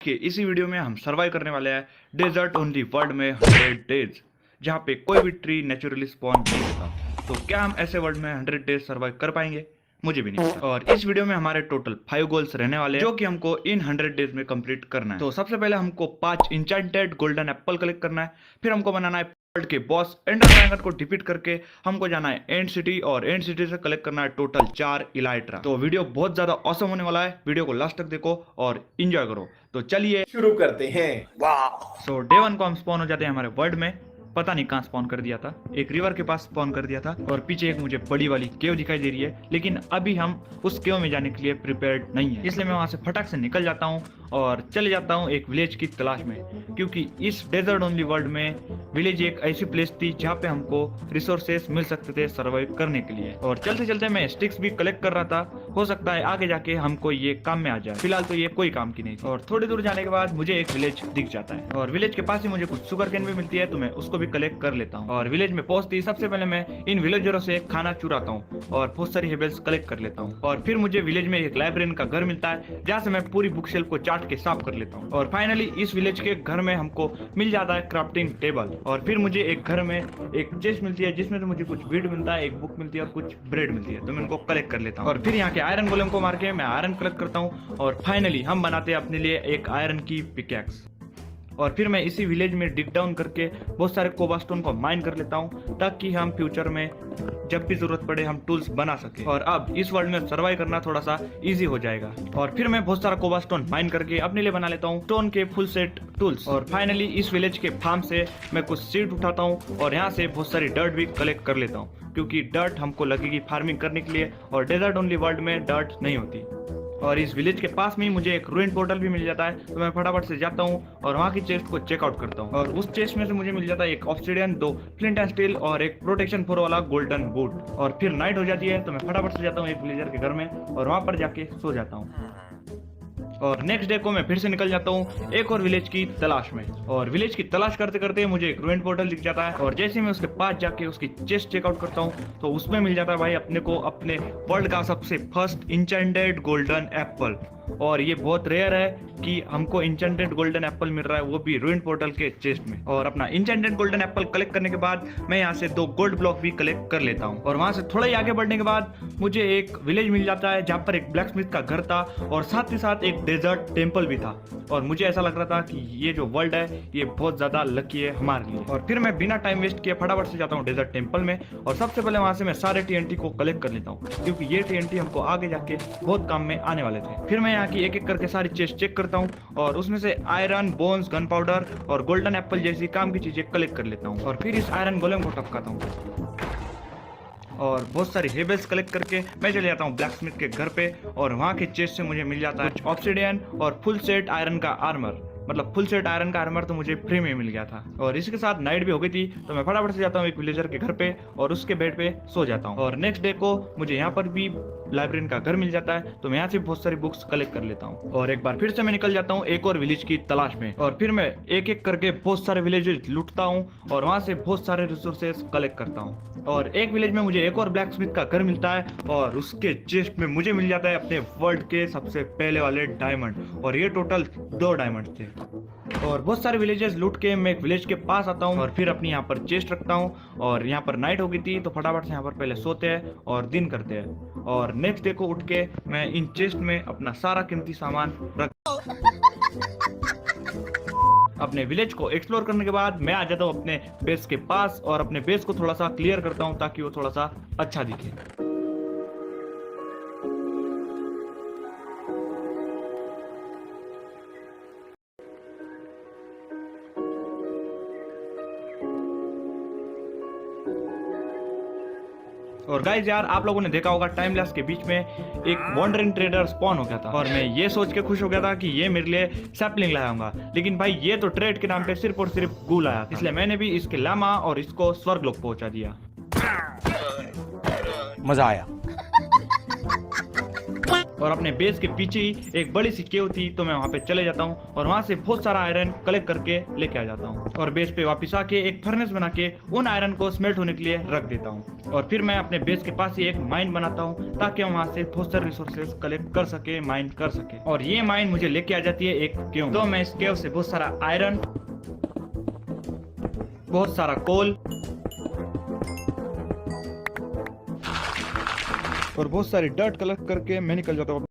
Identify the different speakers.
Speaker 1: कि इसी वीडियो में हम सर्वाइव करने वाले हैं डेजर्ट ओनली वर्ल्ड में 100 डेज, जहाँ पे कोई भी ट्री नेचुरली स्पॉन नहीं होता। तो क्या हम ऐसे वर्ल्ड में 100 डेज सर्वाइव कर पाएंगे? मुझे भी नहीं पता। और इस वीडियो में हमारे टोटल 5 गोल्स रहने वाले हैं, जो कि हमको इन 100 डेज में कंप्लीट करना है। तो सबसे पहले हमको 5 इंचेंटेड गोल्डन एप्पल कलेक्ट करना है। फिर हमको बनाना है वर्ल्ड के बॉस एंडर ड्रैगन को डिफीट करके हमको जाना है एंड सिटी, और एंड सिटी से कलेक्ट करना है टोटल 4 इलाइट्रा। तो वीडियो बहुत ज्यादा ऑसम होने वाला है, वीडियो को लास्ट तक देखो और एंजॉय करो। तो चलिए
Speaker 2: शुरू करते हैं। वाह!
Speaker 1: सो डे 1 को हम स्पॉन हो जाते हैं हमारे वर्ल्ड में। पता नहीं कहाँ स्पॉन कर दिया था, एक रिवर के पास स्पॉन कर दिया था, और पीछे एक मुझे बड़ी वाली केव दिखाई दे रही है, लेकिन अभी हम उस केव में जाने के लिए प्रिपेयर्ड नहीं है। इसलिए मैं वहां से फटाक से निकल जाता हूँ और चले जाता हूँ एक विलेज की तलाश में, क्योंकि इस डेजर्ट ओनली वर्ल्ड में विलेज एक ऐसी प्लेस थी जहाँ पे हमको रिसोर्सेस मिल सकते थे सर्वाइव करने के लिए। और चलते चलते मैं स्टिक्स भी कलेक्ट कर रहा था, हो सकता है आगे जाके हमको ये काम में आ जाए। फिलहाल तो ये कोई काम की नहीं थी। और थोड़ी दूर जाने के बाद मुझे एक विलेज दिख जाता है, और विलेज के पास ही मुझे कुछ शुगर कैन भी मिलती है, तो मैं उसको भी कलेक्ट कर लेता हूँ। और विलेज में पहुंचती ही सबसे पहले मैं इन विलेजरों से खाना चुराता हूँ और बहुत सारी हेबल्स कलेक्ट कर लेता हूँ। और फिर मुझे विलेज में एक लाइब्रेरियन का घर मिलता है, जहाँ से मैं पूरी बुक शेल्फ को चाट के साफ कर लेता हूँ। और फाइनली इस विलेज के घर में हमको मिल जाता है क्राफ्टिंग टेबल। और फिर मुझे एक घर में एक चेस्ट मिलती है, जिसमें से मुझे कुछ वीट मिलता है, एक बुक मिलती है और कुछ ब्रेड मिलती है, तो मैं उनको कलेक्ट कर लेता हूँ। और फिर यहाँ के आयरन गोलेम को मार के मैं आयरन कलेक्ट करता हूँ, और फाइनली हम बनाते हैं अपने लिए एक आयरन की पिकैक्स। और फिर मैं इसी विलेज में डिग डाउन करके बहुत सारे कोबास्टोन को माइन कर लेता हूँ, ताकि हम फ्यूचर में जब भी जरूरत पड़े हम टूल्स बना सके। और अब इस वर्ल्ड में सर्वाइव करना थोड़ा सा इजी हो जाएगा। और फिर मैं बहुत सारा कोबास्टोन माइन करके अपने लिए बना लेता हूँ स्टोन के फुल सेट टूल्स। और फाइनली इस विलेज के फार्म से मैं कुछ सीड उठाता हूँ, और यहाँ से बहुत सारी डर्ट भी कलेक्ट कर लेता हूँ, क्योंकि डर्ट हमको लगेगी फार्मिंग करने के लिए, और डेजर्ट ओनली वर्ल्ड में डर्ट नहीं होती। और इस विलेज के पास में ही मुझे एक रूइन पोर्टल भी मिल जाता है, तो मैं फटाफट से जाता हूँ और वहाँ की चेस्ट को चेकआउट करता हूँ। और उस चेस्ट में से मुझे मिल जाता है एक ऑब्सिडियन, 2 फ्लिंट एंड स्टील और एक प्रोटेक्शन 4 वाला गोल्डन बूट। और फिर नाइट हो जाती है, तो मैं फटाफट से जाता हूँ एक विलेजर के घर में और वहाँ पर जाके सो जाता हूँ। और नेक्स्ट डे को मैं फिर से निकल जाता हूँ एक और विलेज की तलाश में। और विलेज की तलाश करते करते मुझे एक रूइन पोर्टल दिख जाता है, और जैसे मैं उसके पास जाके उसकी चेस्ट चेकआउट करता हूँ, तो उसमें मिल जाता है भाई अपने को अपने वर्ल्ड का सबसे फर्स्ट इंचेंटेड गोल्डन एप्पल। और ये बहुत रेयर है कि हमको इंचेंटेड गोल्डन एप्पल मिल रहा है, वो भी रूइन पोर्टल के चेस्ट में। और अपना इंचेंटेड गोल्डन एप्पल कलेक्ट करने के बाद मैं यहाँ से 2 गोल्ड ब्लॉक भी कलेक्ट कर लेता हूँ। और वहां से थोड़ा ही आगे बढ़ने के बाद मुझे एक विलेज मिल जाता है, जहाँ पर एक ब्लैक स्मिथ का घर था, और साथ ही साथ एक डेजर्ट टेम्पल भी था। और मुझे ऐसा लग रहा था कि ये जो वर्ल्ड है ये बहुत ज्यादा लकी है हमारे लिए। और फिर मैं बिना टाइम वेस्ट किए फटाफट से जाता हूँ डेजर्ट टेम्पल में, और सबसे पहले वहां से मैं सारे TNT को कलेक्ट कर लेता हूँ, क्योंकि ये TNT हमको आगे जाके बहुत काम में आने वाले थे। फिर मैं यहाँ की एक एक करके सारी चेस्ट चेक करता हूँ, और उसमें से आयरन, बोन्स, गन पाउडर और गोल्डन एप्पल जैसी काम की चीजें कलेक्ट कर लेता हूँ। और फिर इस आयरन गोलेम को टपकाता हूँ, और बहुत सारी हेबल्स कलेक्ट करके मैं चले जाता हूँ ब्लैक स्मिथ के घर पे। और वहाँ के चेस्ट से मुझे मिल जाता है ऑब्सिडियन और फुल सेट आयरन का आर्मर, मतलब फुल सेट आयरन का आर्मर तो मुझे फ्री में मिल गया था। और इसके साथ नाइट भी हो गई थी, तो मैं फटाफट से जाता हूँ एक विलेजर के घर पे और उसके बेड पे सो जाता हूँ। और नेक्स्ट डे को मुझे यहाँ पर भी लाइब्रेरियन का घर मिल जाता है, तो मैं यहाँ से बहुत सारी बुक्स कलेक्ट कर लेता हूँ। और एक बार फिर से मैं निकल जाता हूँ एक और विलेज की तलाश में, और फिर मैं एक एक करके बहुत सारे विलेजेस लूटता हूँ और वहाँ से बहुत सारे रिसोर्सेस कलेक्ट करता हूँ। और एक विलेज में मुझे एक और ब्लैक स्मिथ का घर मिलता है, और उसके चेस्ट में मुझे मिल जाता है अपने वर्ल्ड के सबसे पहले वाले डायमंड, और ये टोटल 2 डायमंड थे। और बहुत सारे विलेजेस लूट के मैं एक विलेज के पास आता हूँ, और फिर अपनी यहाँ पर चेस्ट रखता हूँ। और यहाँ पर नाइट हो गई थी, तो फटाफट से यहाँ पर पहले सोते हैं और दिन करते हैं। और नेक्स्ट डे को उठ के मैं इन चेस्ट में अपना सारा कीमती सामान रख अपने विलेज को एक्सप्लोर करने के बाद मैं आ जाता हूँ अपने बेस के पास, और अपने बेस को थोड़ा सा क्लियर करता हूँ ताकि वो थोड़ा सा अच्छा दिखे। और गाइज यार, आप लोगों ने देखा होगा टाइम लैप्स के बीच में एक वॉन्डरिंग ट्रेडर स्पॉन हो गया था, और मैं ये सोच के खुश हो गया था कि ये मेरे लिए सैपलिंग लाया हूंगा, लेकिन भाई ये तो ट्रेड के नाम पे सिर्फ और सिर्फ गू लाया था। इसलिए मैंने भी इसके लामा और इसको स्वर्गलोक पहुंचा दिया।
Speaker 2: मजा आया।
Speaker 1: और अपने बेस के पीछे ही एक बड़ी सी केव थी, तो मैं वहाँ पे चले जाता हूँ और वहाँ से बहुत सारा आयरन कलेक्ट करके लेके आ जाता हूँ और बेस पे वापस आके एक फर्नेस बना के उन आयरन को स्मेल्ट होने के लिए रख देता हूँ। और फिर मैं अपने बेस के पास ही एक माइन बनाता हूँ ताकि हम वहाँ से बहुत सारे रिसोर्सेज कलेक्ट कर सके, माइन कर सके। और ये माइन मुझे लेके आ जाती है एक केव। तो मैं इस केव से बहुत सारा आयरन, बहुत सारा कोल और बहुत सारी डर्ट कलेक्ट करके मैं निकल जाता हूँ